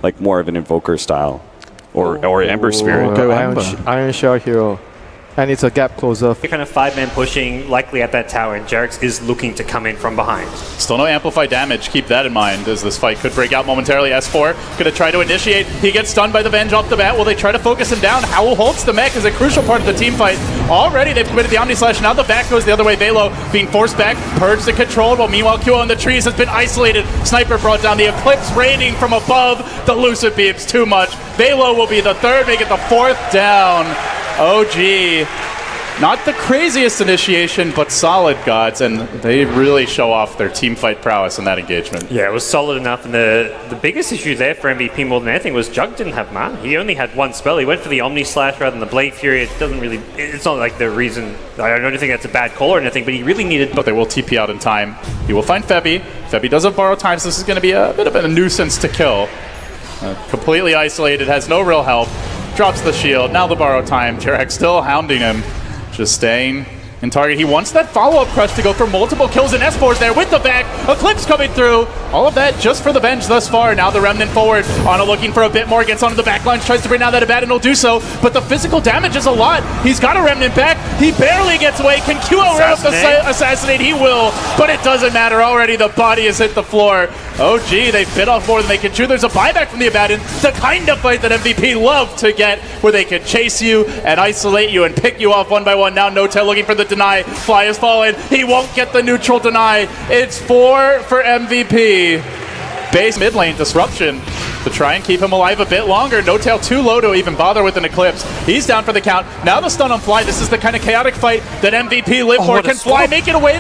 like more of an Invoker style or Ember Spirit. Go Iron Shell Hero. And it's a gap closer. Kind of 5-man pushing, likely at that tower, and Jarex is looking to come in from behind. Still no amplified damage. Keep that in mind as this fight could break out momentarily. S4 going to try to initiate. He gets stunned by the Venge off the bat. Will they try to focus him down? Howl holds the mech as a crucial part of the team fight. Already they've committed the Omni Slash. Now the back goes the other way. Velo being forced back, purged and controlled, while meanwhile QO in the trees has been isolated. Sniper brought down, the Eclipse raining from above. The Lucid Beams too much. Velo will be the third, make it the fourth down. OG. Not the craziest initiation, but solid, gods, and they really show off their team fight prowess in that engagement. Yeah, it was solid enough, and the biggest issue there for MVP more than anything was Jug didn't have mana. He only had one spell. He went for the Omni Slash rather than the Blade Fury. It doesn't really, it's not like the reason, I don't think that's a bad call or anything, but he really needed... But they will TP out in time. He will find Febby. Febby doesn't borrow time, so this is going to be a bit of a nuisance to kill. Completely isolated, has no real help. Drops the shield, now the borrow time. Jarex still hounding him. Just staying in target. He wants that follow-up crush to go for multiple kills, and S4's there with the back. Eclipse coming through. All of that just for the Venge thus far. Now the Remnant forward. Anna looking for a bit more. Gets onto the back line. Tries to bring down that Abaddon. Will do so. But the physical damage is a lot. He's got a Remnant back. He barely gets away. Can QO run up the assassinate? He will. But it doesn't matter. Already the body has hit the floor. OG, they've bit off more than they can chew. There's a buyback from the Abaddon. The kind of fight that MVP love to get, where they can chase you and isolate you and pick you off one by one. Now Notel looking for the deny. Fly has fallen. He won't get the neutral deny. It's 4 for MVP. Base mid lane disruption to try and keep him alive a bit longer. Notel too low to even bother with an Eclipse. He's down for the count. Now the stun on Fly. This is the kind of chaotic fight that MVP live for. Can Fly make it away?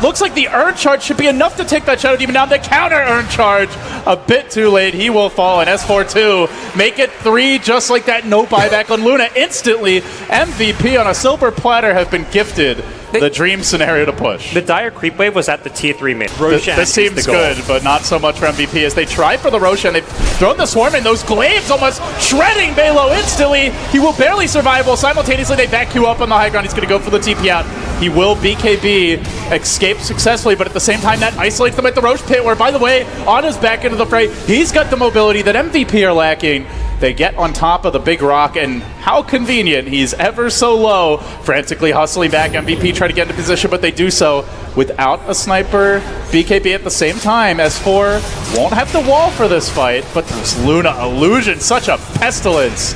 Looks like the Urn Charge should be enough to take that Shadow Demon down. The counter Urn Charge a bit too late. He will fall, and S4-2 make it 3 just like that. No buyback on Luna. Instantly, MVP on a silver platter have been gifted the dream scenario to push. The Dire Creep Wave was at the tier 3 mid. This seems good, but not so much for MVP as they try for the Roshan. They've thrown the Swarm in. Those Glaives almost shredding Velo instantly. He will barely survive. While simultaneously they back you up on the high ground. He's going to go for the TP out. He will BKB, escape successfully, but at the same time that isolates them at the Roche pit, where, by the way, Anna's back into the fray. He's got the mobility that MVP are lacking. They get on top of the big rock, and how convenient. He's ever so low, frantically hustling back. MVP try to get into position, but they do so without a sniper. BKB at the same time. S4 won't have the wall for this fight, but this Luna illusion, such a pestilence.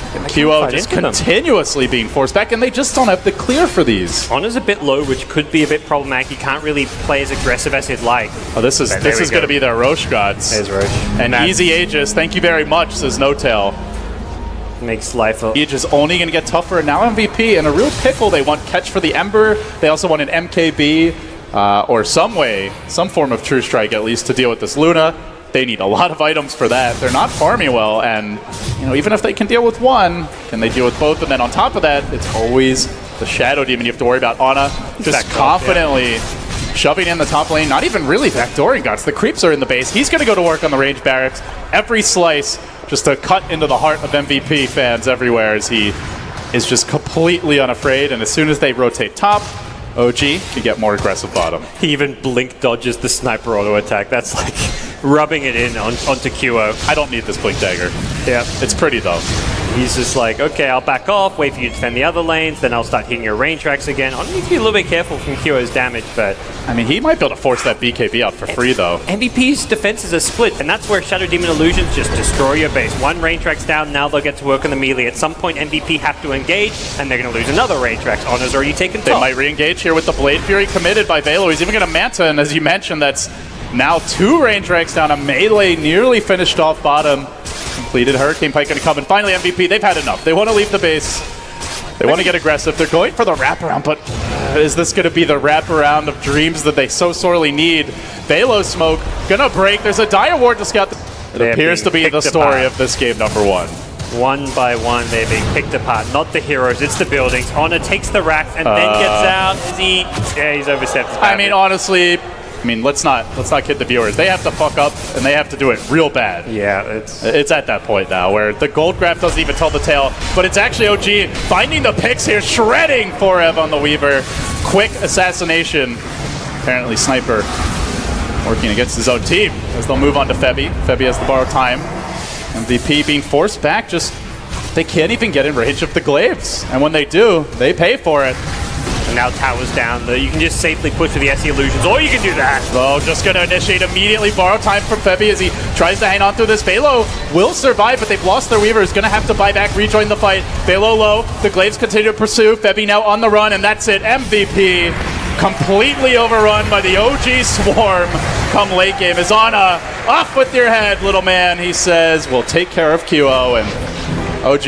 QO just continuously being forced back, and they just don't have the clear for these. Honor's a bit low, which could be a bit problematic. He can't really play as aggressive as he'd like. Oh, this is going to be their Roche gods. There's Roche. And easy Aegis, thank you very much, says Notel. Makes life a... Aegis only going to get tougher, and now MVP in a real pickle. They want catch for the Ember. They also want an MKB, or some form of True Strike at least, to deal with this Luna. They need a lot of items for that. They're not farming well, and even if they can deal with one, can they deal with both? And then on top of that, it's always the Shadow Demon you have to worry about. Anna just confidently shoving in the top lane, not even really backdooring Guts. The creeps are in the base. He's going to go to work on the range barracks. Every slice just to cut into the heart of MVP fans everywhere, as he is just completely unafraid. And as soon as they rotate top, OG can get more aggressive bottom. He even blink dodges the sniper auto attack. That's like rubbing it in onto QO. I don't need this blink dagger. Yeah. It's pretty dumb. He's just like, okay, I'll back off, wait for you to defend the other lanes, then I'll start hitting your range tracks again. I need to be a little bit careful from QO's damage, but... I mean, he might be able to force that BKB out for free, though. MVP's defenses are split, and that's where Shadow Demon Illusions just destroy your base. One range track's down, now they'll get to work on the melee. At some point, MVP have to engage, and they're going to lose another range track. Honor's already taken top. They might re-engage here with the Blade Fury committed by Velo. He's even going to Manta, and as you mentioned, that's now 2 range tracks down. A melee nearly finished off bottom. Completed Hurricane Pike going to come, and finally MVP, they've had enough. They want to leave the base. They want to get aggressive. They're going for the wraparound, but is this going to be the wraparound of dreams that they so sorely need? Velo smoke going to break. There's a Dire Ward to scout. It appears to be the story of this game number 1. One by one, they're being picked apart. Not the heroes, it's the buildings. Honor takes the rack and then gets out. He's overstepped. I mean, honestly, let's not kid the viewers. They have to fuck up, and they have to do it real bad. Yeah, it's at that point now where the gold graph doesn't even tell the tale, but it's actually OG finding the picks here, shredding Forev on the Weaver. Quick assassination. Apparently Sniper working against his own team as they'll move on to Febby. Febby has the borrowed time. MVP being forced back, just they can't even get in range of the glaives. And when they do, they pay for it. And now tower's down. You can just safely push with the SE illusions, or you can do that. Though just going to initiate immediately. Borrow time from Febby as he tries to hang on through this. Velo will survive, but they've lost their Weaver. Is going to have to buy back, rejoin the fight. Velo low. The Glaives continue to pursue. Febby now on the run, and that's it. MVP completely overrun by the OG Swarm come late game. Izana, off with your head, little man, he says. We'll take care of QO, and OG